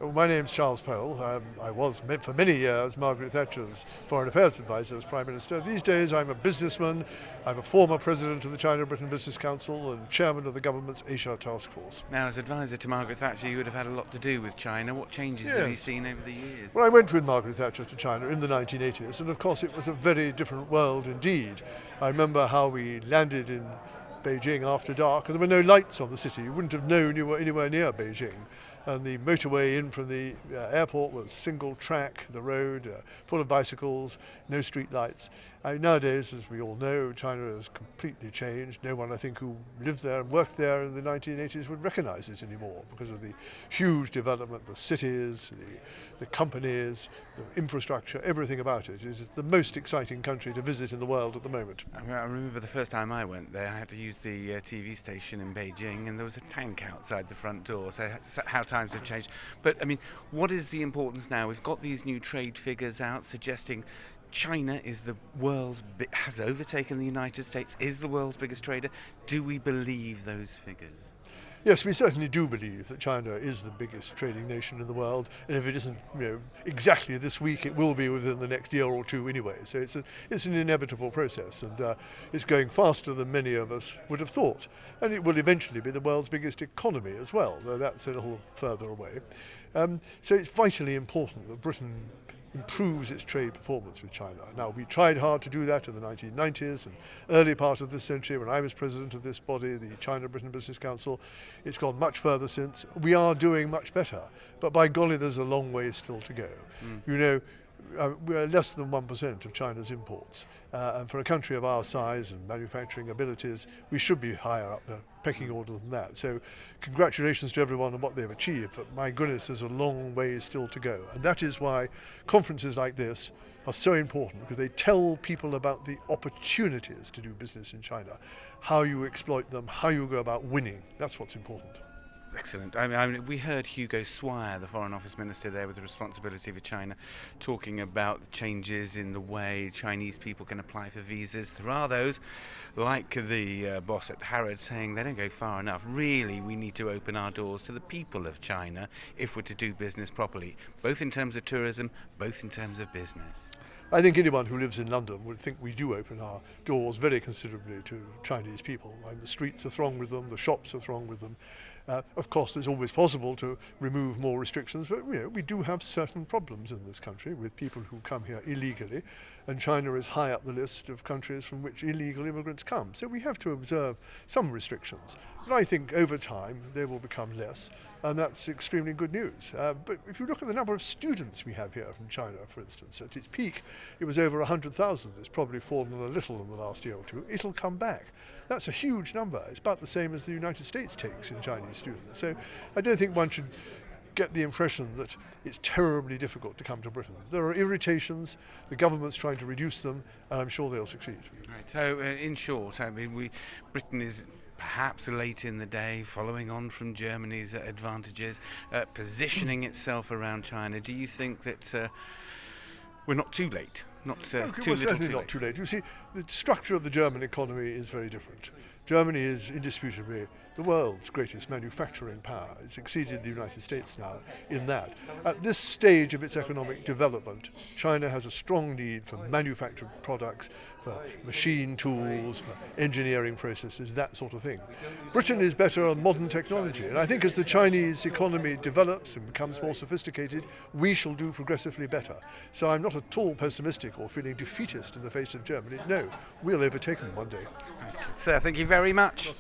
Well, my name's Charles Powell. I was for many years Margaret Thatcher's Foreign Affairs Advisor as Prime Minister. These days I'm a businessman. I'm a former President of the China-Britain Business Council and Chairman of the government's Asia Task Force. Now, as advisor to Margaret Thatcher, you would have had a lot to do with China. What changes have you seen over the years? Well, I went with Margaret Thatcher to China in the 1980s, and of course it was a very different world indeed. I remember how we landed in Beijing after dark, and there were no lights on the city. You wouldn't have known you were anywhere near Beijing. And the motorway in from the airport was single track, the road full of bicycles, no street lights. Nowadays, as we all know, China has completely changed. No one, I think, who lived there and worked there in the 1980s would recognize it anymore because of the huge development, the cities, the companies, the infrastructure, everything about it. It is the most exciting country to visit in the world at the moment. I remember the first time I went there, I had to use the TV station in Beijing, and there was a tank outside the front door, so how times have changed. But, I mean, what is the importance now? We've got these new trade figures out suggesting China is has overtaken the United States, is the world's biggest trader. Do we believe those figures? Yes, we certainly do believe that China is the biggest trading nation in the world, and if it isn't, exactly this week, it will be within the next year or two anyway. So it's an inevitable process, and it's going faster than many of us would have thought. And it will eventually be the world's biggest economy as well, though that's a little further away. So it's vitally important that Britain improves its trade performance with China. Now, we tried hard to do that in the 1990s and early part of this century when I was president of this body, the China-Britain Business Council. It's gone much further since. We are doing much better, but by golly, there's a long way still to go. We're less than 1% of China's imports, and for a country of our size and manufacturing abilities, we should be higher up the pecking order than that. So congratulations to everyone on what they've achieved, but my goodness, there's a long way still to go. And that is why conferences like this are so important, because they tell people about the opportunities to do business in China, how you exploit them, how you go about winning. That's what's important. Excellent. I mean, we heard Hugo Swire, the Foreign Office Minister there with the responsibility for China, talking about the changes in the way Chinese people can apply for visas. There are those, like the boss at Harrods, saying they don't go far enough. Really, we need to open our doors to the people of China if we're to do business properly, both in terms of tourism, both in terms of business. I think anyone who lives in London would think we do open our doors very considerably to Chinese people. The streets are thronged with them, the shops are thronged with them. Of course, it's always possible to remove more restrictions, but we do have certain problems in this country with people who come here illegally, and China is high up the list of countries from which illegal immigrants come. So we have to observe some restrictions. But I think over time they will become less, and that's extremely good news. But if you look at the number of students we have here from China, for instance, at its peak it was over 100,000. It's probably fallen a little in the last year or two. It'll come back. That's a huge number. It's about the same as the United States takes in Chinese students. So I don't think one should get the impression that it's terribly difficult to come to Britain. There are irritations, the government's trying to reduce them, and I'm sure they'll succeed. Right. So in short, I mean, Britain is perhaps late in the day, following on from Germany's advantages, positioning itself around China. Do you think that we're not too late? Certainly not too late. You see, the structure of the German economy is very different. Germany is indisputably the world's greatest manufacturing power. It's exceeded the United States now in that. At this stage of its economic development, China has a strong need for manufactured products, for machine tools, for engineering processes, that sort of thing. Britain is better on modern technology, and I think as the Chinese economy develops and becomes more sophisticated, we shall do progressively better. So I'm not at all pessimistic or feeling defeatist in the face of Germany. No, we'll overtake them one day. Sir, thank you very much.